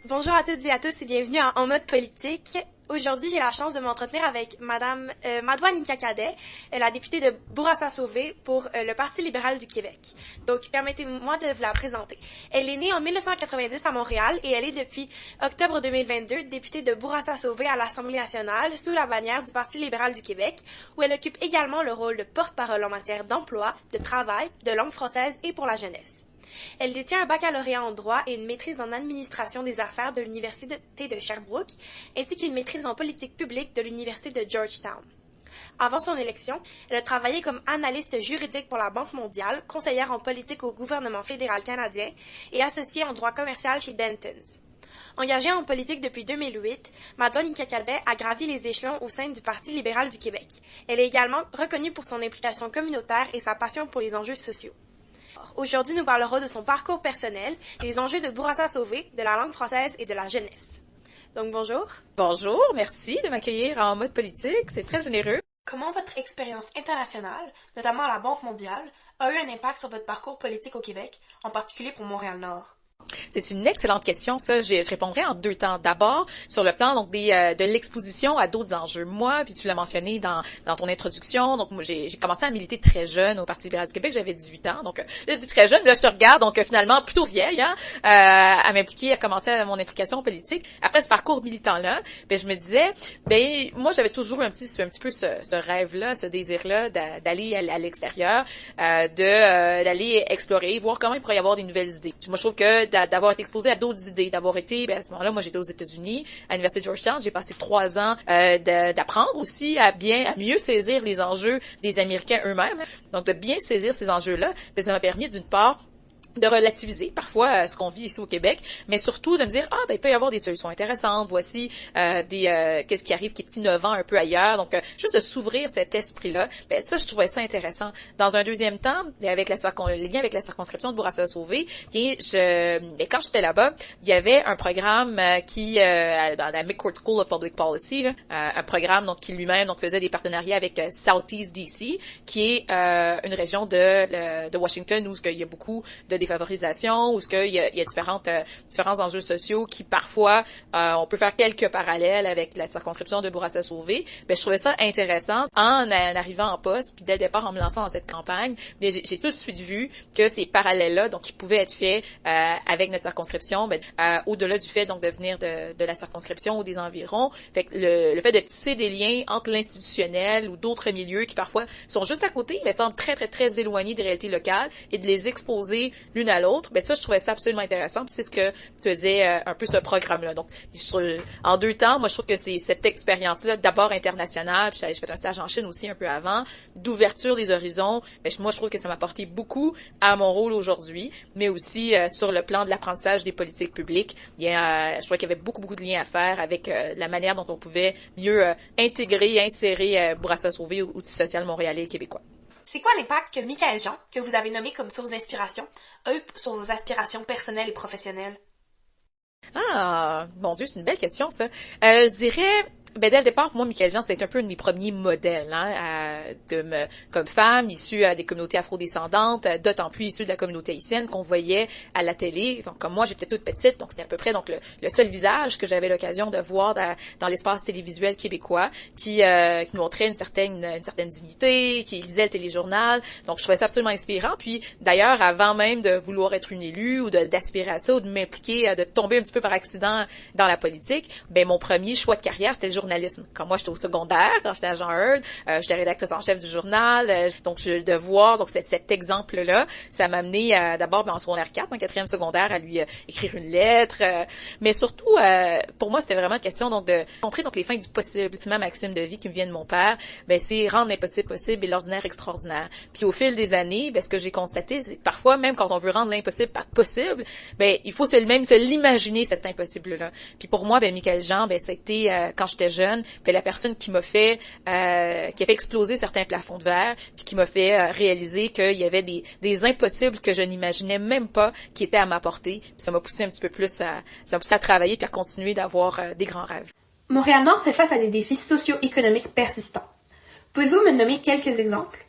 Bonjour à toutes et à tous et bienvenue En mode politique. Aujourd'hui, j'ai la chance de m'entretenir avec Madame Madoua Nika Cadet, la députée de Bourassa-Sauvé pour le Parti libéral du Québec. Donc, permettez-moi de vous la présenter. Elle est née en 1990 à Montréal et elle est depuis octobre 2022 députée de Bourassa-Sauvé à l'Assemblée nationale sous la bannière du Parti libéral du Québec, où elle occupe également le rôle de porte-parole en matière d'emploi, de travail, de langue française et pour la jeunesse. Elle détient un baccalauréat en droit et une maîtrise en administration des affaires de l'Université de Sherbrooke, ainsi qu'une maîtrise en politique publique de l'Université de Georgetown. Avant son élection, elle a travaillé comme analyste juridique pour la Banque mondiale, conseillère en politique au gouvernement fédéral canadien et associée en droit commercial chez Dentons. Engagée en politique depuis 2008, Madoua Nika Cadet a gravi les échelons au sein du Parti libéral du Québec. Elle est également reconnue pour son implication communautaire et sa passion pour les enjeux sociaux. Aujourd'hui, nous parlerons de son parcours personnel, des enjeux de Bourassa-Sauvé, de la langue française et de la jeunesse. Donc, bonjour. Bonjour, merci de m'accueillir en mode politique, c'est très généreux. Comment votre expérience internationale, notamment à la Banque mondiale, a eu un impact sur votre parcours politique au Québec, en particulier pour Montréal-Nord? C'est une excellente question, ça. Je répondrai en deux temps. D'abord, sur le plan donc de l'exposition à d'autres enjeux. Moi, puis tu l'as mentionné dans ton introduction, donc moi j'ai commencé à militer très jeune au Parti libéral du Québec, j'avais 18 ans. Donc là, je dis très jeune, là je te regarde, donc finalement plutôt vieille, à m'impliquer, à commencer mon implication politique. Après ce parcours militant-là, ben je me disais, ben moi j'avais toujours un petit peu ce rêve-là, ce désir-là d'aller à l'extérieur, d'aller explorer, voir comment il pourrait y avoir des nouvelles idées. Moi je trouve que d'avoir été exposé à d'autres idées, d'avoir été, à ce moment-là, moi j'étais aux États-Unis, à l'Université de Georgetown, j'ai passé 3 ans d'apprendre aussi à mieux saisir les enjeux des Américains eux-mêmes. Donc de bien saisir ces enjeux-là, ça m'a permis d'une part de relativiser parfois ce qu'on vit ici au Québec, mais surtout de me dire il peut y avoir des solutions intéressantes, voici qu'est-ce qui arrive qui est innovant un peu ailleurs, donc juste de s'ouvrir cet esprit-là, ça je trouvais ça intéressant. Dans un deuxième temps, avec le lien avec la circonscription de Bourassa-Sauvé, quand j'étais là-bas, il y avait un programme dans la McCourt School of Public Policy, un programme donc qui lui-même faisait des partenariats avec Southeast DC, qui est une région de Washington où il y a beaucoup de défavorisation, où il y a différents enjeux sociaux qui parfois on peut faire quelques parallèles avec la circonscription de Bourassa-Sauvé. Je trouvais ça intéressant en arrivant en poste, puis dès le départ en me lançant dans cette campagne, mais j'ai tout de suite vu que ces parallèles-là, donc qui pouvaient être faits avec notre circonscription, au-delà du fait donc de venir de la circonscription ou des environs, fait que le fait de tisser des liens entre l'institutionnel ou d'autres milieux qui parfois sont juste à côté, mais semblent très très très éloignés des réalités locales et de les exposer l'une à l'autre, ça je trouvais ça absolument intéressant, puis c'est ce que faisait un peu ce programme-là. Donc en deux temps, moi je trouve que c'est cette expérience-là d'abord internationale, puis j'ai fait un stage en Chine aussi un peu avant, d'ouverture des horizons, moi je trouve que ça m'a apporté beaucoup à mon rôle aujourd'hui, mais aussi sur le plan de l'apprentissage des politiques publiques. Je trouvais qu'il y avait beaucoup de liens à faire avec la manière dont on pouvait mieux insérer Bourassa-Sauvé au tissu social montréalais et québécois. C'est quoi l'impact que Michaël Jean, que vous avez nommé comme source d'inspiration, a eu sur vos aspirations personnelles et professionnelles? Ah, mon Dieu, c'est une belle question, ça. Je dirais, dès le départ, moi, Michaël Jean, c'était un peu un de mes premiers modèles, comme femme, issue des communautés afrodescendantes, d'autant plus issue de la communauté haïtienne qu'on voyait à la télé. Donc, comme moi, j'étais toute petite, donc c'était à peu près le seul visage que j'avais l'occasion de voir dans l'espace télévisuel québécois, qui montrait une certaine dignité, qui lisait le téléjournal. Donc, je trouvais ça absolument inspirant. Puis, d'ailleurs, avant même de vouloir être une élue ou d'aspirer à ça ou de m'impliquer, de tomber un petit peu par accident dans la politique, mon premier choix de carrière, c'était le journalisme. Comme moi, j'étais au secondaire, quand j'étais à Jean Heard, j'étais rédactrice en chef du journal, de voir cet exemple-là, ça m'a amené d'abord en secondaire 4, en 4e secondaire, à lui écrire une lettre, mais surtout, pour moi, c'était vraiment une question de montrer les fins du possible. Ma maxime de vie qui me vient de mon père, c'est rendre l'impossible possible et l'ordinaire extraordinaire. Puis au fil des années, ce que j'ai constaté, c'est que parfois, même quand on veut rendre l'impossible possible, il faut se l'imaginer cet impossible-là. Puis pour moi, Michaël Jean, ça a été quand j'étais jeune, la personne qui m'a fait qui a fait exploser certains plafonds de verre, puis qui m'a fait réaliser qu'il y avait des impossibles que je n'imaginais même pas qui étaient à ma portée. Puis ça m'a poussé un petit peu plus ça m'a poussé à travailler puis à continuer d'avoir des grands rêves. Montréal-Nord fait face à des défis socio-économiques persistants. Pouvez-vous me nommer quelques exemples?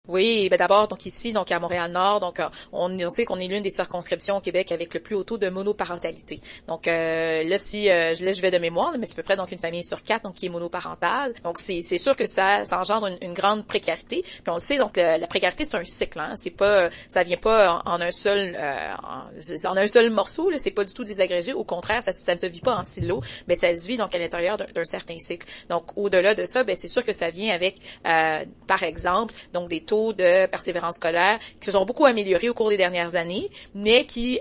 Oui, ben d'abord, donc ici, donc à Montréal-Nord, donc on sait qu'on est l'une des circonscriptions au Québec avec le plus haut taux de monoparentalité. Donc là, si là, je vais de mémoire, mais c'est à peu près donc une famille sur 4 donc qui est monoparentale. Donc c'est sûr que ça engendre une grande précarité. Puis on le sait, donc la précarité c'est un cycle. Hein, c'est pas, ça vient pas en un seul en un seul morceau. Là, c'est pas du tout désagrégé. Au contraire, ça ne se vit pas en silo, mais ça se vit donc à l'intérieur d'un certain cycle. Donc au-delà de ça, ben c'est sûr que ça vient avec, par exemple, donc des taux de persévérance scolaire qui se sont beaucoup améliorés au cours des dernières années, mais qui,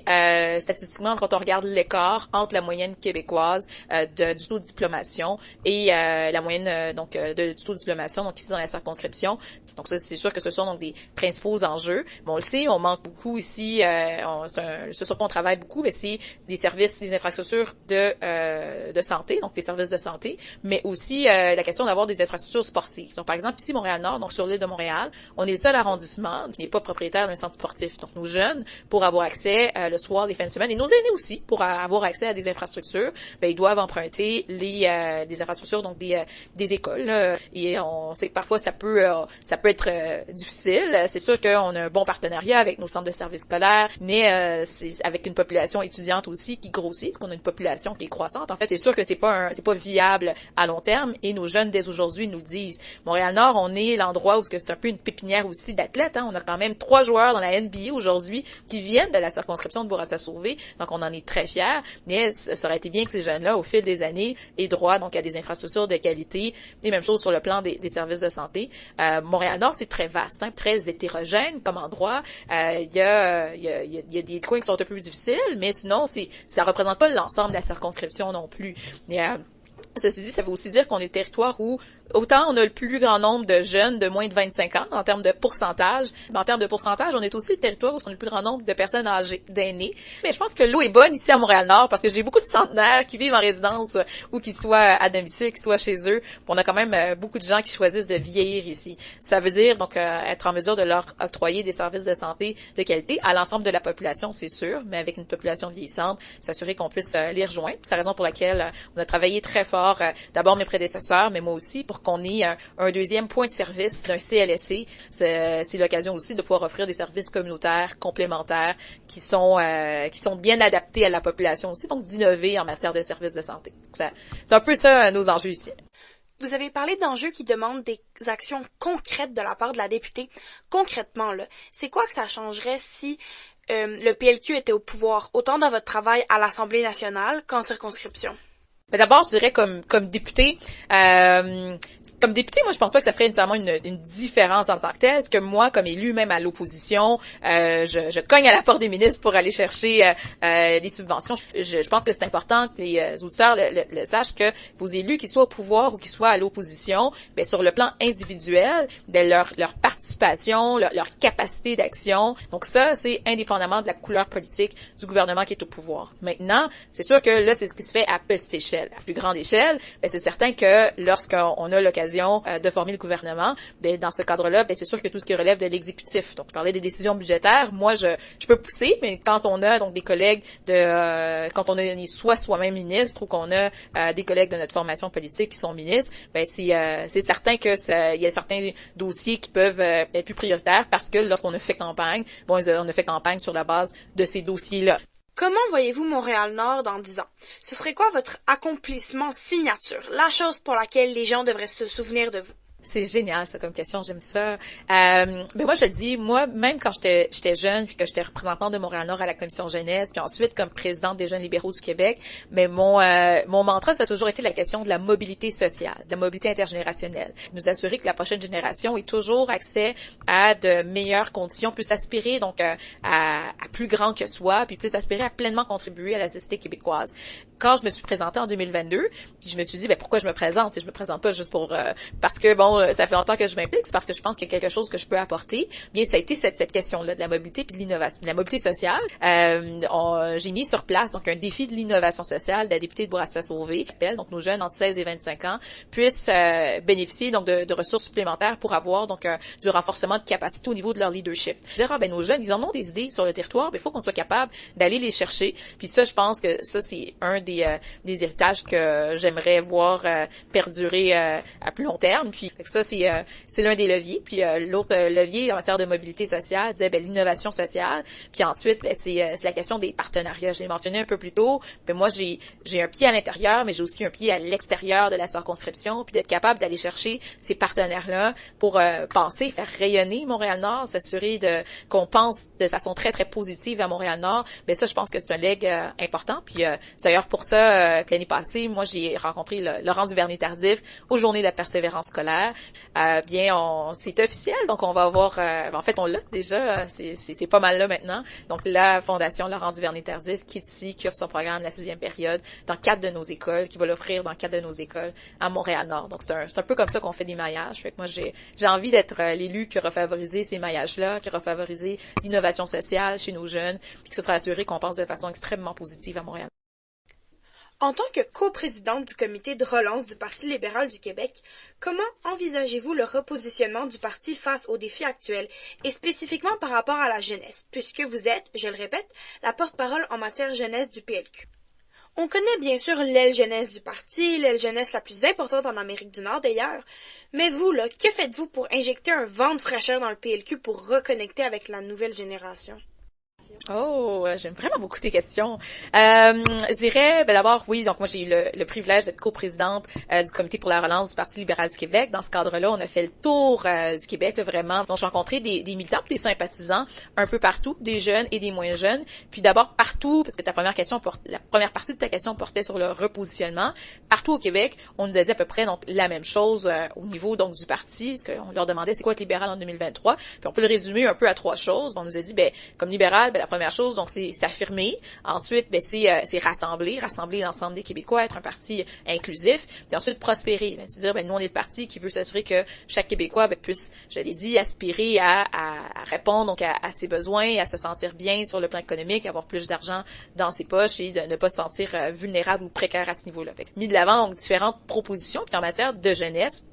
statistiquement, quand on regarde l'écart entre la moyenne québécoise du taux de diplomation et la moyenne du taux de diplomation, donc ici dans la circonscription, donc ça, c'est sûr que ce sont donc des principaux enjeux. Bon, on le sait, on manque beaucoup ici, ce sur quoi on travaille beaucoup, mais c'est des services, des infrastructures de santé, donc des services de santé, mais aussi la question d'avoir des infrastructures sportives. Donc, par exemple, ici, Montréal-Nord, donc sur l'île de Montréal, on est le seul arrondissement qui n'est pas propriétaire d'un centre sportif. Donc, nos jeunes, pour avoir accès le soir, les fins de semaine, et nos aînés aussi, pour avoir accès à des infrastructures, ben ils doivent emprunter des infrastructures, donc des écoles. Là. Et on sait que parfois ça peut être difficile. C'est sûr qu'on a un bon partenariat avec nos centres de services scolaires, mais c'est avec une population étudiante aussi qui grossit, parce qu'on a une population qui est croissante. En fait, c'est sûr que c'est pas viable à long terme, et nos jeunes dès aujourd'hui nous le disent. Montréal-Nord, on est l'endroit où c'est un peu une pépinière aussi d'athlètes. Hein. On a quand même 3 joueurs dans la NBA aujourd'hui qui viennent de la circonscription de Bourassa-Sauvé, donc on en est très fiers. Mais ça aurait été bien que ces jeunes-là, au fil des années, aient droit donc à des infrastructures de qualité, et même chose sur le plan des services de santé. Montréal-Nord, c'est très vaste, hein, très hétérogène comme endroit. Il y a des coins qui sont un peu plus difficiles, mais sinon, ça représente pas l'ensemble de la circonscription non plus. Mais, ceci dit, ça veut aussi dire qu'on est le territoire où autant on a le plus grand nombre de jeunes de moins de 25 ans en termes de pourcentage, mais en termes de pourcentage, on est aussi le territoire où on a le plus grand nombre de personnes âgées, d'aînés. Mais je pense que l'eau est bonne ici à Montréal-Nord parce que j'ai beaucoup de centenaires qui vivent en résidence ou qui soient à domicile, qui soient chez eux. On a quand même beaucoup de gens qui choisissent de vieillir ici. Ça veut dire donc être en mesure de leur octroyer des services de santé de qualité à l'ensemble de la population, c'est sûr, mais avec une population vieillissante, s'assurer qu'on puisse les rejoindre. C'est la raison pour laquelle on a travaillé très fort, d'abord mes prédécesseurs, mais moi aussi, pour qu'on ait un deuxième point de service d'un CLSC. C'est l'occasion aussi de pouvoir offrir des services communautaires complémentaires qui sont bien adaptés à la population aussi, donc d'innover en matière de services de santé. C'est un peu ça nos enjeux ici. Vous avez parlé d'enjeux qui demandent des actions concrètes de la part de la députée. Concrètement, là, c'est quoi que ça changerait si le PLQ était au pouvoir, autant dans votre travail à l'Assemblée nationale qu'en circonscription? Ben d'abord, je dirais comme député, comme député, moi, je pense pas que ça ferait nécessairement une différence en tant que telle. Est-ce que moi, comme élu, même à l'opposition, je cogne à la porte des ministres pour aller chercher des subventions. Je pense que c'est important que les auditeurs le sachent, que vos élus, qu'ils soient au pouvoir ou qu'ils soient à l'opposition, ben sur le plan individuel, ben leur participation, leur capacité d'action. Donc ça, c'est indépendamment de la couleur politique du gouvernement qui est au pouvoir. Maintenant, c'est sûr que là, c'est ce qui se fait à petite échelle. À plus grande échelle, ben c'est certain que lorsqu'on a l'occasion de former le gouvernement, ben dans ce cadre-là, ben c'est sûr que tout ce qui relève de l'exécutif. Donc, je parlais des décisions budgétaires. Moi, je peux pousser, mais quand on a donc des collègues quand on est soit soi-même ministre ou qu'on a des collègues de notre formation politique qui sont ministres, ben c'est certain que il y a certains dossiers qui peuvent être plus prioritaires parce que lorsqu'on a fait campagne, bon, on a fait campagne sur la base de ces dossiers-là. Comment voyez-vous Montréal-Nord dans 10 ans? Ce serait quoi votre accomplissement signature, la chose pour laquelle les gens devraient se souvenir de vous? C'est génial, ça, comme question. J'aime ça. Ben moi, je dis, moi, même quand j'étais jeune, puis que j'étais représentante de Montréal-Nord à la commission jeunesse, puis ensuite comme présidente des Jeunes libéraux du Québec, mais mon mantra, ça a toujours été la question de la mobilité sociale, de la mobilité intergénérationnelle. Nous assurer que la prochaine génération ait toujours accès à de meilleures conditions, puisse aspirer donc à plus grand que soi, puis puisse aspirer à pleinement contribuer à la société québécoise. Quand je me suis présentée en 2022, je me suis dit, ben pourquoi je me présente? Je me présente pas juste pour parce que bon, ça fait longtemps que je m'implique, c'est parce que je pense qu'il y a quelque chose que je peux apporter. Bien, ça a été cette question-là de la mobilité puis de l'innovation, de la mobilité sociale. J'ai mis sur place donc un défi de l'innovation sociale de la députée de Bourassa-Sauvé. Donc nos jeunes entre 16 et 25 ans puissent bénéficier donc de ressources supplémentaires pour avoir donc du renforcement de capacité au niveau de leur leadership. Dire nos jeunes, ils en ont des idées sur le territoire, mais il faut qu'on soit capable d'aller les chercher. Puis ça, je pense que ça c'est un des héritages que j'aimerais voir perdurer à plus long terme. Puis ça, c'est l'un des leviers. Puis l'autre levier en matière de mobilité sociale, je disais, l'innovation sociale. Puis ensuite, c'est la question des partenariats. Je l'ai mentionné un peu plus tôt. Moi, j'ai un pied à l'intérieur, mais j'ai aussi un pied à l'extérieur de la circonscription. Puis d'être capable d'aller chercher ces partenaires-là pour penser, faire rayonner Montréal-Nord, s'assurer qu'on pense de façon très, très positive à Montréal-Nord. Mais ça, je pense que c'est un leg important. Puis c'est d'ailleurs pour ça que l'année passée, moi, j'ai rencontré Laurent Duvernay-Tardif aux Journées de la persévérance scolaire. C'est officiel, donc on va avoir... en fait, on l'a déjà, c'est pas mal là maintenant. Donc la Fondation Laurent Duvernay-Tardif qui est ici, qui offre son programme la 6e période dans 4 de nos écoles, qui va l'offrir dans 4 de nos écoles à Montréal-Nord. Donc c'est un peu comme ça qu'on fait des maillages. Fait que moi, j'ai envie d'être l'élu qui aura favorisé ces maillages-là, qui aura favorisé l'innovation sociale chez nos jeunes, puis que ce sera assuré qu'on pense de façon extrêmement positive à Montréal. En tant que coprésidente du comité de relance du Parti libéral du Québec, comment envisagez-vous le repositionnement du parti face aux défis actuels et spécifiquement par rapport à la jeunesse, puisque vous êtes, je le répète, la porte-parole en matière jeunesse du PLQ? On connaît bien sûr l'aile jeunesse du parti, l'aile jeunesse la plus importante en Amérique du Nord d'ailleurs, mais vous, là, que faites-vous pour injecter un vent de fraîcheur dans le PLQ pour reconnecter avec la nouvelle génération? Oh, j'aime vraiment beaucoup tes questions. Je dirais, d'abord, oui, donc moi j'ai eu le privilège d'être coprésidente du comité pour la relance du Parti libéral du Québec. Dans ce cadre-là, on a fait le tour du Québec, là, vraiment. Donc j'ai rencontré des militants, des sympathisants un peu partout, des jeunes et des moins jeunes. Puis d'abord partout, parce que la première partie de ta question portait sur le repositionnement. Partout au Québec, on nous a dit à peu près donc la même chose au niveau donc du parti, parce qu'on leur demandait c'est quoi être libéral en 2023. Puis on peut le résumer un peu à 3 choses. On nous a dit comme libéral, la première chose, donc, c'est s'affirmer. Ensuite, c'est rassembler l'ensemble des Québécois, être un parti inclusif. Puis ensuite, prospérer. C'est dire, nous, on est le parti qui veut s'assurer que chaque Québécois puisse, je l'ai dit, aspirer à répondre donc à ses besoins, à se sentir bien sur le plan économique, avoir plus d'argent dans ses poches et de ne pas se sentir vulnérable ou précaire à ce niveau-là. Fait mis de l'avant donc différentes propositions. Puis en matière de jeunesse,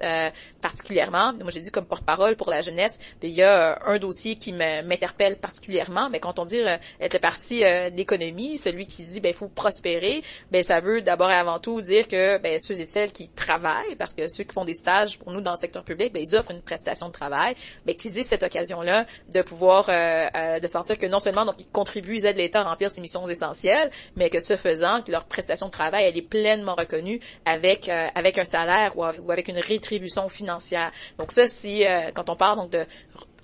particulièrement, moi j'ai dit comme porte-parole pour la jeunesse, il y a un dossier qui m'interpelle particulièrement, mais quand on dit être le parti d'économie, celui qui dit il faut prospérer, ça veut d'abord et avant tout dire que ceux et celles qui travaillent, parce que ceux qui font des stages pour nous dans le secteur public, ils offrent une prestation de travail, qu'ils aient cette occasion-là de pouvoir de sentir que non seulement donc ils contribuent, ils aident l'État à remplir ses missions essentielles, mais que ce faisant, que leur prestation de travail elle est pleinement reconnue avec un salaire ou avec une rétribution financière. Donc ça, si quand on parle donc de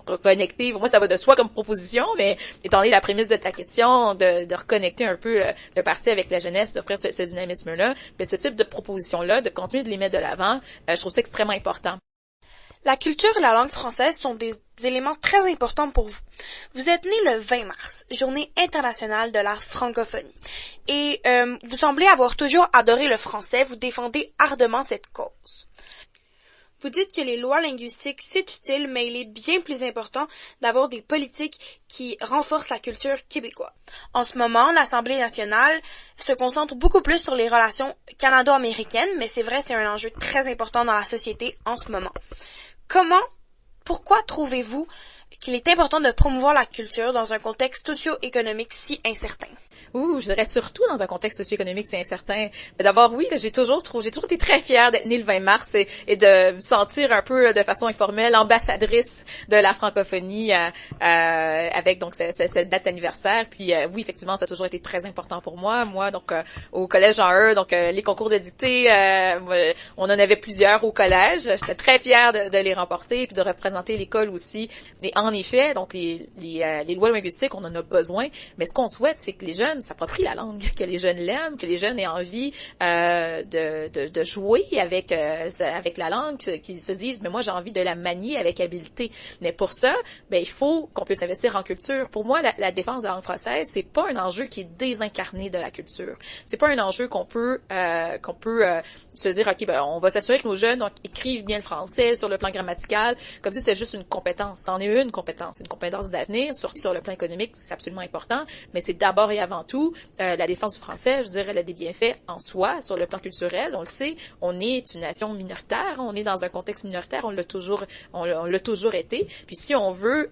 reconnecter, pour moi ça va de soi comme proposition, mais étant donné la prémisse de ta question, de reconnecter un peu le parti avec la jeunesse, d'offrir ce dynamisme-là, ce type de proposition-là, de continuer de les mettre de l'avant, je trouve ça extrêmement important. La culture et la langue française sont des éléments très importants pour vous. Vous êtes né le 20 mars, journée internationale de la francophonie. Et vous semblez avoir toujours adoré le français, vous défendez ardemment cette cause. Vous dites que les lois linguistiques, c'est utile, mais il est bien plus important d'avoir des politiques qui renforcent la culture québécoise. En ce moment, l'Assemblée nationale se concentre beaucoup plus sur les relations canado-américaines, mais c'est vrai, c'est un enjeu très important dans la société en ce moment. Pourquoi trouvez-vous qu'il est important de promouvoir la culture dans un contexte socio-économique si incertain? Je dirais surtout dans un contexte socio-économique si incertain. Mais d'abord, oui, j'ai toujours été très fière d'être née le 20 mars et de me sentir un peu de façon informelle ambassadrice de la francophonie avec donc cette date anniversaire. Puis oui, effectivement, ça a toujours été très important pour moi. Moi, donc au collège Jean-E, donc les concours de dictée, on en avait plusieurs au collège. J'étais très fière de les remporter puis de représenter l'école aussi. Et en effet, donc les lois linguistiques, on en a besoin, mais ce qu'on souhaite, c'est que les jeunes s'approprient la langue, que les jeunes l'aiment, que les jeunes aient envie de jouer avec la langue, qu'ils se disent mais moi j'ai envie de la manier avec habileté. Mais pour ça, il faut qu'on puisse investir en culture. Pour moi, la défense de la langue française, c'est pas un enjeu qui est désincarné de la culture. C'est pas un enjeu qu'on peut se dire OK, on va s'assurer que nos jeunes écrivent bien le français sur le plan grammatical, comme si c'était juste une compétence. C'en est une une compétence d'avenir, surtout sur le plan économique, c'est absolument important, mais c'est d'abord et avant tout la défense du français, je dirais, elle a des bienfaits en soi, sur le plan culturel, on le sait, on est une nation minoritaire, on est dans un contexte minoritaire, on l'a toujours été, puis si on veut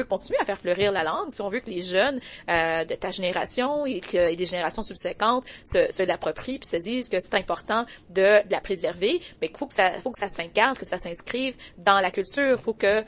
continuer à faire fleurir la langue, si on veut que les jeunes de ta génération et des générations subséquentes se l'approprient puis se disent que c'est important de la préserver, mais il faut que ça s'incarne, que ça s'inscrive dans la culture, faut que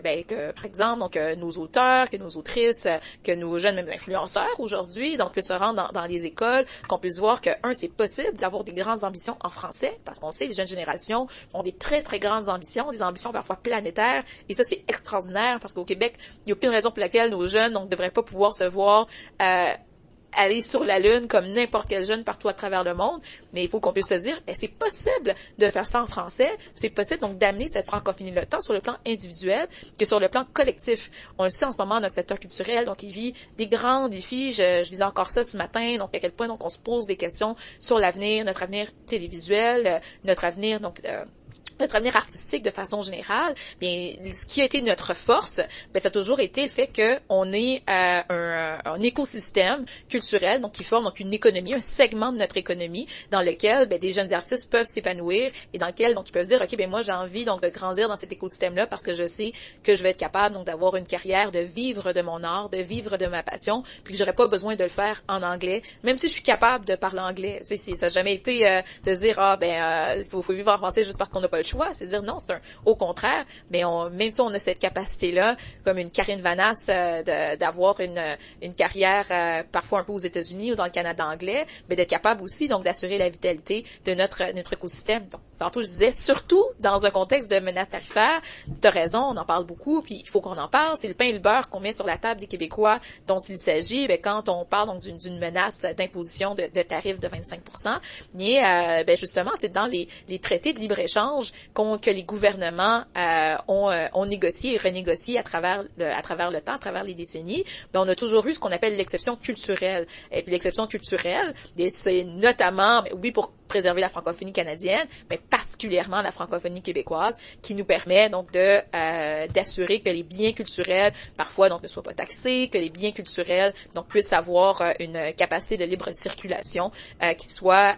par exemple donc nos auteurs, que nos autrices, que nos jeunes même influenceurs aujourd'hui donc puissent se rendre dans les écoles, qu'on puisse voir que c'est possible d'avoir des grandes ambitions en français, parce qu'on sait les jeunes générations ont des très très grandes ambitions, des ambitions parfois planétaires, et ça c'est extraordinaire parce qu'au Québec, il n'y a aucune raison pour laquelle nos jeunes ne devraient pas pouvoir se voir aller sur la Lune comme n'importe quel jeune partout à travers le monde, mais il faut qu'on puisse se dire, c'est possible de faire ça en français, c'est possible donc d'amener cette francophonie-là, tant sur le plan individuel que sur le plan collectif. On le sait en ce moment, notre secteur culturel, donc il vit des grands défis, je lisais encore ça ce matin, donc à quel point donc on se pose des questions sur l'avenir, notre avenir télévisuel, notre avenir artistique de façon générale, bien ce qui a été notre force, ça a toujours été le fait que on est un écosystème culturel donc qui forme donc une économie, un segment de notre économie dans lequel des jeunes artistes peuvent s'épanouir et dans lequel donc ils peuvent dire OK moi j'ai envie donc de grandir dans cet écosystème-là parce que je sais que je vais être capable donc d'avoir une carrière, de vivre de mon art, de vivre de ma passion, puis que j'aurais pas besoin de le faire en anglais, même si je suis capable de parler anglais. Tu sais, ça n'a jamais été de dire faut vivre en français juste parce qu'on n'a pas le choix, c'est dire non, au contraire, mais même si on a cette capacité-là, comme une Karine Vanasse, d'avoir une carrière parfois un peu aux États-Unis ou dans le Canada anglais, mais d'être capable aussi donc d'assurer la vitalité de notre écosystème. Donc, tantôt je disais, surtout dans un contexte de menace tarifaire, tu as raison, on en parle beaucoup, puis il faut qu'on en parle, c'est le pain et le beurre qu'on met sur la table des Québécois dont il s'agit, quand on parle donc d'une menace d'imposition de tarifs de 25%, et justement, dans les traités de libre-échange que les gouvernements ont négocié et renégocié à travers le temps, à travers les décennies, on a toujours eu ce qu'on appelle l'exception culturelle. Et puis l'exception culturelle, c'est notamment, pour préserver la francophonie canadienne, mais particulièrement la francophonie québécoise, qui nous permet donc d'assurer que les biens culturels parfois donc ne soient pas taxés, que les biens culturels donc puissent avoir une capacité de libre circulation qui soit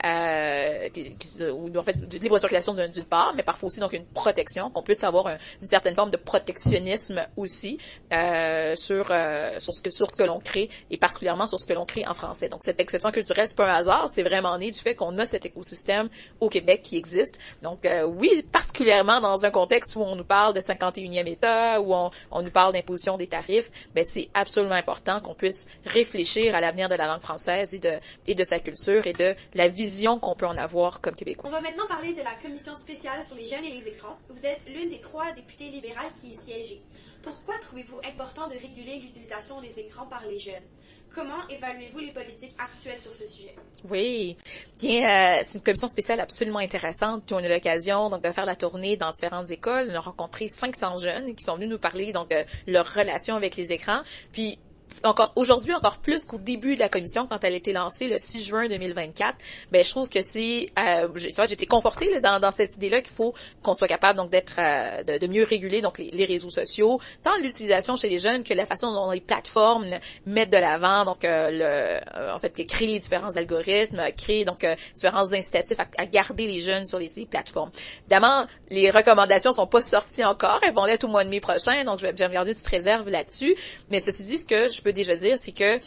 ou en fait de libre circulation d'une part, mais parfois aussi donc une protection, qu'on puisse avoir une certaine forme de protectionnisme aussi sur ce que l'on crée et particulièrement sur ce que l'on crée en français. Donc cette exception culturelle, c'est pas un hasard, c'est vraiment né du fait qu'on a cet écosystème au Québec qui existe. Donc oui, particulièrement dans un contexte où on nous parle de 51e État, où on nous parle d'imposition des tarifs, c'est absolument important qu'on puisse réfléchir à l'avenir de la langue française et de sa culture et de la vision qu'on peut en avoir comme Québécois. On va maintenant parler de la commission spéciale sur les jeunes et les écrans. Vous êtes l'une des 3 députées libérales qui y siégez. Pourquoi trouvez-vous important de réguler l'utilisation des écrans par les jeunes? Comment évaluez-vous les politiques actuelles sur ce sujet? Oui, bien, c'est une commission spéciale absolument intéressante. Puis on a eu l'occasion donc de faire la tournée dans différentes écoles. On a rencontré 500 jeunes qui sont venus nous parler donc de leur relation avec les écrans. Puis aujourd'hui encore plus qu'au début de la commission quand elle a été lancée le 6 juin 2024, je trouve que c'est j'ai été confortée là, dans cette idée-là qu'il faut qu'on soit capable donc d'être de mieux réguler donc les réseaux sociaux, tant l'utilisation chez les jeunes que la façon dont les plateformes mettent de l'avant donc en fait créer les différents algorithmes, créer donc différents incitatifs à garder les jeunes sur les plateformes. Évidemment, les recommandations sont pas sorties encore, elles vont l'être au mois de mai prochain, donc je vais me garder une petite réserve là-dessus, mais ceci dit, ce que je peux déjà dire, c'est que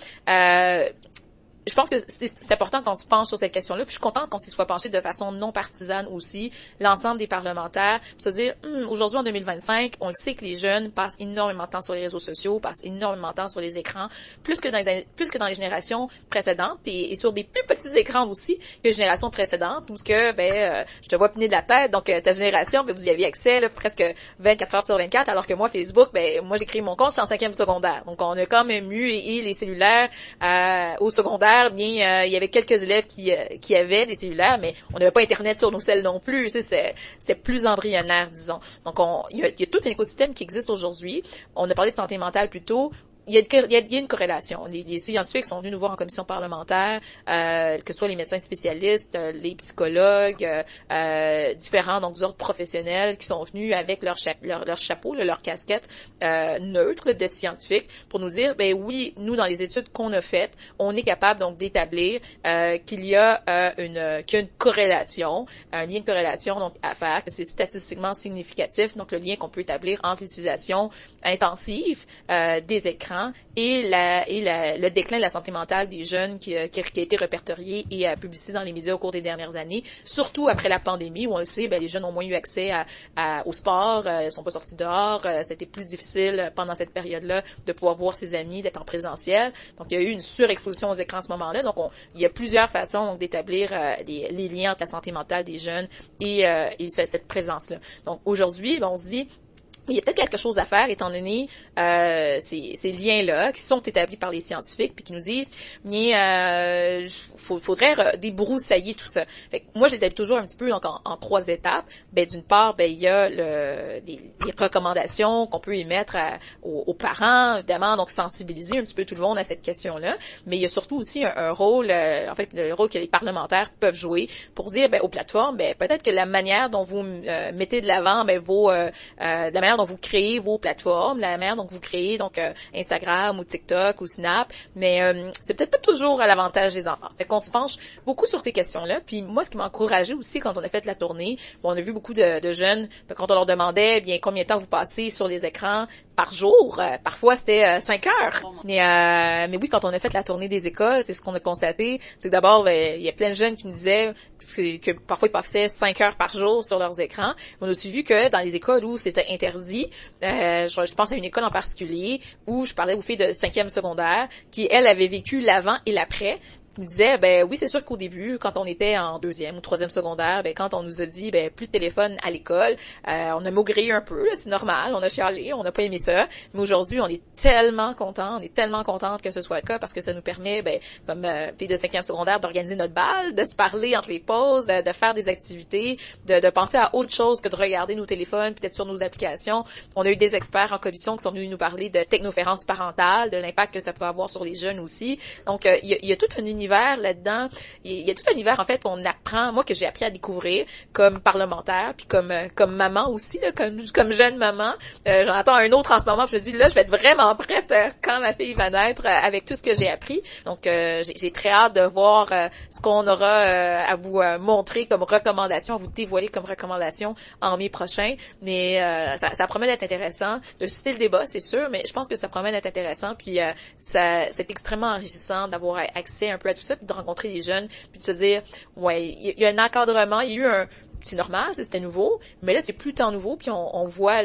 je pense que c'est important qu'on se penche sur cette question-là, puis je suis contente qu'on s'y soit penché de façon non partisane aussi, l'ensemble des parlementaires, pour se dire, aujourd'hui en 2025, on le sait que les jeunes passent énormément de temps sur les réseaux sociaux, passent énormément de temps sur les écrans, plus que dans les générations précédentes, et sur des plus petits écrans aussi que les générations précédentes, où je te vois piner de la tête, donc ta génération, vous y aviez accès là, presque 24 heures sur 24, alors que moi, Facebook, moi j'ai créé mon compte, j'étais en 5e secondaire, donc on a quand même eu et les cellulaires au secondaire, il y avait quelques élèves qui avaient des cellulaires, mais on n'avait pas Internet sur nos celles non plus. C'était plus embryonnaire, disons. Donc, il y a tout un écosystème qui existe aujourd'hui. On a parlé de santé mentale plus tôt. il y a une corrélation. Les scientifiques sont venus nous voir en commission parlementaire, que ce soit les médecins spécialistes, les psychologues, différents donc ordres professionnels qui sont venus avec leur chapeau, leur casquette neutre de scientifiques pour nous dire, ben oui, nous dans les études qu'on a faites, on est capable donc d'établir qu'il y a une corrélation, un lien de corrélation donc à faire, que c'est statistiquement significatif, donc le lien qu'on peut établir entre l'utilisation intensive des écrans et le déclin de la santé mentale des jeunes qui a été répertorié et publicité dans les médias au cours des dernières années, surtout après la pandémie où on le sait, ben les jeunes ont moins eu accès au sport, ils sont pas sortis dehors, c'était plus difficile pendant cette période-là de pouvoir voir ses amis, d'être en présentiel. Donc il y a eu une surexposition aux écrans à ce moment-là. Donc il y a plusieurs façons donc d'établir les liens entre la santé mentale des jeunes et cette présence-là. Donc aujourd'hui, ben, on se dit il y a peut-être quelque chose à faire étant donné ces liens-là qui sont établis par les scientifiques puis qui nous disent faudrait débroussailler tout ça. Fait que moi j'établis toujours un petit peu donc en 3 étapes. Ben d'une part, ben il y a les recommandations qu'on peut émettre aux parents, évidemment, donc sensibiliser un petit peu tout le monde à cette question-là, mais il y a surtout aussi un rôle en fait le rôle que les parlementaires peuvent jouer pour dire ben aux plateformes ben peut-être que la manière dont vous mettez de l'avant ben la manière dont vous créez vos plateformes, la manière dont vous créez donc Instagram ou TikTok ou Snap, mais c'est peut-être pas toujours à l'avantage des enfants. Fait qu'on se penche beaucoup sur ces questions-là. Puis moi, ce qui m'a encouragée aussi quand on a fait la tournée, bon, on a vu beaucoup de jeunes, quand on leur demandait bien combien de temps vous passez sur les écrans par jour, parfois c'était 5 heures. Mais oui, quand on a fait la tournée des écoles, c'est ce qu'on a constaté, c'est que d'abord il y a plein de jeunes qui nous disaient que parfois ils passaient 5 heures par jour sur leurs écrans. On a aussi vu que dans les écoles où c'était interdit, je pense à une école en particulier où je parlais aux filles de 5e secondaire qui, elles, avaient vécu l'avant et l'après. Nous disait ben oui, c'est sûr qu'au début, quand on était en 2e ou 3e secondaire, ben quand on nous a dit ben plus de téléphone à l'école, on a maugré un peu, c'est normal, on a chialé, on n'a pas aimé ça, mais aujourd'hui on est tellement contente que ce soit le cas parce que ça nous permet ben comme filles de 5e secondaire d'organiser notre bal, de se parler entre les pauses, de faire des activités, de penser à autre chose que de regarder nos téléphones, peut-être sur nos applications. On a eu des experts en commission qui sont venus nous parler de technoférence parentale, de l'impact que ça peut avoir sur les jeunes aussi. Donc il y a tout un univers là-dedans. Il y a tout un univers, en fait, qu'on apprend, moi, que j'ai appris à découvrir comme parlementaire, puis comme maman aussi, là, comme jeune maman. J'en attends un autre en ce moment, puis je me dis, là, je vais être vraiment prête quand ma fille va naître avec tout ce que j'ai appris. Donc, j'ai très hâte de voir ce qu'on aura à vous montrer comme recommandation, à vous dévoiler comme recommandation en mai prochain. Mais ça promet d'être intéressant, de susciter le débat, c'est sûr, mais je pense que ça promet d'être intéressant, puis c'est extrêmement enrichissant d'avoir accès un peu à tout ça, puis de rencontrer les jeunes, puis de se dire, ouais, il y a un encadrement, il y a eu c'est normal, c'était nouveau, mais là, c'est plus tant nouveau, puis on voit,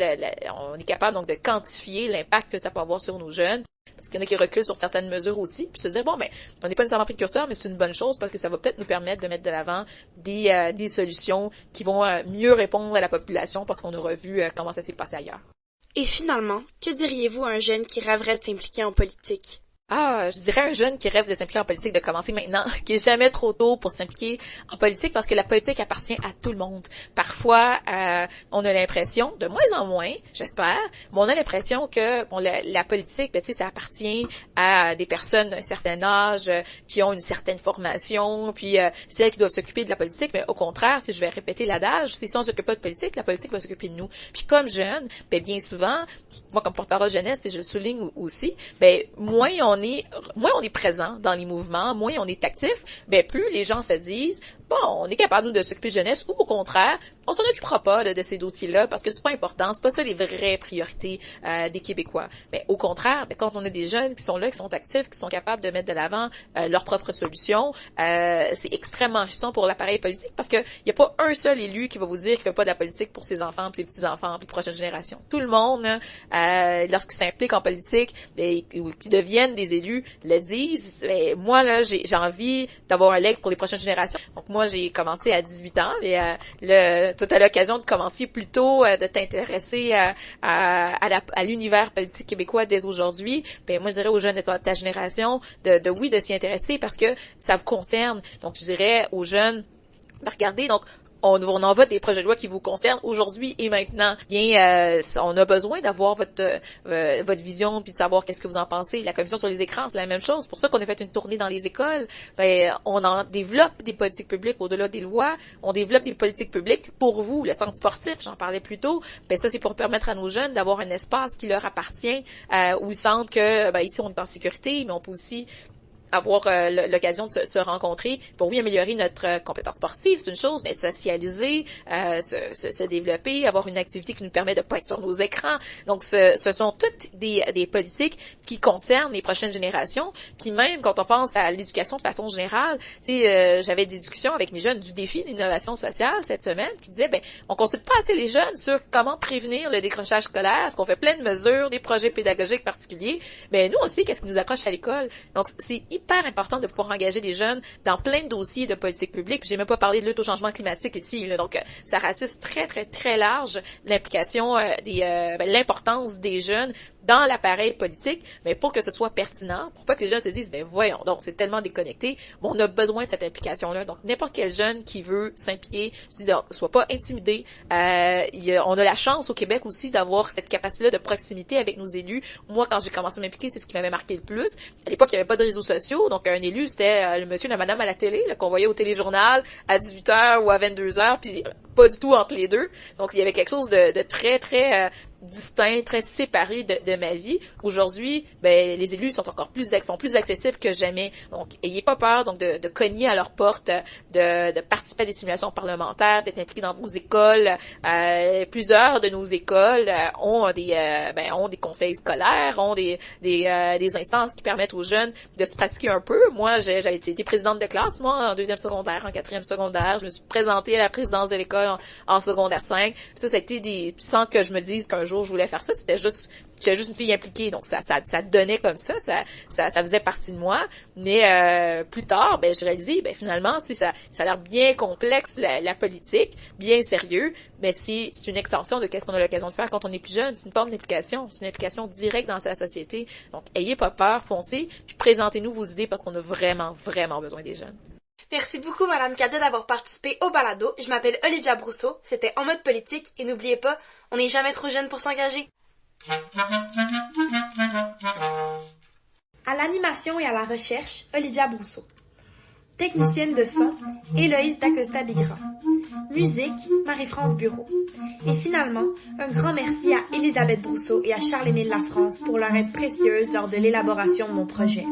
on est capable donc de quantifier l'impact que ça peut avoir sur nos jeunes, parce qu'il y en a qui reculent sur certaines mesures aussi, puis se dire, bon, ben, on n'est pas nécessairement précurseur, mais c'est une bonne chose, parce que ça va peut-être nous permettre de mettre de l'avant des solutions qui vont mieux répondre à la population, parce qu'on aura vu comment ça s'est passé ailleurs. Et finalement, que diriez-vous à un jeune qui rêverait de s'impliquer en politique? Je dirais un jeune qui rêve de s'impliquer en politique de commencer maintenant, qu'il est jamais trop tôt pour s'impliquer en politique parce que la politique appartient à tout le monde. Parfois, on a l'impression, de moins en moins, j'espère, mais on a l'impression que la politique, ben, tu sais, ça appartient à des personnes d'un certain âge, qui ont une certaine formation, puis c'est elles qui doivent s'occuper de la politique, mais au contraire, si je vais répéter l'adage, si on s'occupe pas de politique, la politique va s'occuper de nous. Puis comme jeune, ben bien souvent, moi comme porte-parole jeunesse, et je le souligne aussi, ben moins on est présent dans les mouvements, moins on est actif, ben plus les gens se disent bon, on est capable nous de s'occuper de jeunesse, ou au contraire, on s'en occupera pas de ces dossiers-là parce que c'est pas important, c'est pas ça les vraies priorités des Québécois. Mais au contraire, ben, quand on a des jeunes qui sont là, qui sont actifs, qui sont capables de mettre de l'avant leurs propres solutions, c'est extrêmement enrichissant pour l'appareil politique parce que il y a pas un seul élu qui va vous dire qu'il fait pas de la politique pour ses enfants, pour ses petits-enfants, pour les prochaines générations. Tout le monde, lorsqu'ils s'impliquent en politique, ben, ou qui deviennent des élus, le disent. Ben, moi là, j'ai envie d'avoir un leg pour les prochaines générations. Donc moi, j'ai commencé à 18 ans et toi, t'as l'occasion de commencer plus tôt, de t'intéresser à l'univers politique québécois dès aujourd'hui. Ben moi, je dirais aux jeunes de ta génération de s'y intéresser parce que ça vous concerne. Donc, je dirais aux jeunes, regardez, donc on envoie des projets de loi qui vous concernent aujourd'hui et maintenant. Bien, on a besoin d'avoir votre vision puis de savoir qu'est-ce que vous en pensez. La commission sur les écrans, c'est la même chose. C'est pour ça qu'on a fait une tournée dans les écoles. Ben, on en développe des politiques publiques au-delà des lois. On développe des politiques publiques pour vous. Le centre sportif, j'en parlais plus tôt. Ben, ça, c'est pour permettre à nos jeunes d'avoir un espace qui leur appartient, où ils sentent que, ben, ici, on est en sécurité, mais on peut aussi avoir l'occasion de se rencontrer pour oui améliorer notre compétence sportive, c'est une chose, mais socialiser, se développer, avoir une activité qui nous permet de pas être sur nos écrans. Donc ce sont toutes des politiques qui concernent les prochaines générations. Puis même quand on pense à l'éducation de façon générale, tu sais, j'avais des discussions avec mes jeunes du défi d'innovation sociale cette semaine qui disaient ben on consulte pas assez les jeunes sur comment prévenir le décrochage scolaire, est-ce qu'on fait plein de mesures, des projets pédagogiques particuliers, mais nous aussi qu'est-ce qui nous accroche à l'école. Donc c'est hyper important de pouvoir engager des jeunes dans plein de dossiers de politique publique. J'ai même pas parlé de lutte au changement climatique ici, là. Donc ça ratisse très très très large l'implication l'importance des jeunes dans l'appareil politique, mais pour que ce soit pertinent, pour pas que les jeunes se disent, ben voyons, donc c'est tellement déconnecté, bon, on a besoin de cette implication-là. Donc n'importe quel jeune qui veut s'impliquer, je dis, donc, soit pas intimidé. On a la chance au Québec aussi d'avoir cette capacité-là de proximité avec nos élus. Moi, quand j'ai commencé à m'impliquer, c'est ce qui m'avait marqué le plus. À l'époque, il n'y avait pas de réseaux sociaux, donc un élu, c'était le monsieur, la madame à la télé, là, qu'on voyait au téléjournal à 18h ou à 22h, puis pas du tout entre les deux. Donc il y avait quelque chose de très très distinct, très séparé de ma vie. Aujourd'hui, ben les élus sont plus accessibles que jamais. Donc, ayez pas peur donc de cogner à leur porte, de participer à des simulations parlementaires, d'être impliqués dans vos écoles. Plusieurs de nos écoles ont des conseils scolaires, ont des instances qui permettent aux jeunes de se pratiquer un peu. Moi, j'ai été présidente de classe, moi, en 2e secondaire, en 4e secondaire. Je me suis présentée à la présidence de l'école en secondaire 5. Puis ça a été sans que je me dise qu'un jour je voulais faire ça, j'étais juste une fille impliquée, donc ça donnait comme ça faisait partie de moi. Mais plus tard, ben j'ai réalisé, ben finalement, ça a l'air bien complexe la politique, bien sérieux, mais c'est une extension de qu'est-ce qu'on a l'occasion de faire quand on est plus jeune. C'est une forme d'implication, c'est une implication directe dans sa société. Donc ayez pas peur, foncez, puis présentez-nous vos idées parce qu'on a vraiment vraiment besoin des jeunes. Merci beaucoup, Madame Cadet, d'avoir participé au balado. Je m'appelle Olivia Brousseau. C'était En mode politique. Et n'oubliez pas, on n'est jamais trop jeune pour s'engager. À l'animation et à la recherche, Olivia Brousseau. Technicienne de son, Héloïse Dacosta-Bigra. Musique, Marie-France Bureau. Et finalement, un grand merci à Elisabeth Brousseau et à Charles-Émile Lafrance pour leur aide précieuse lors de l'élaboration de mon projet.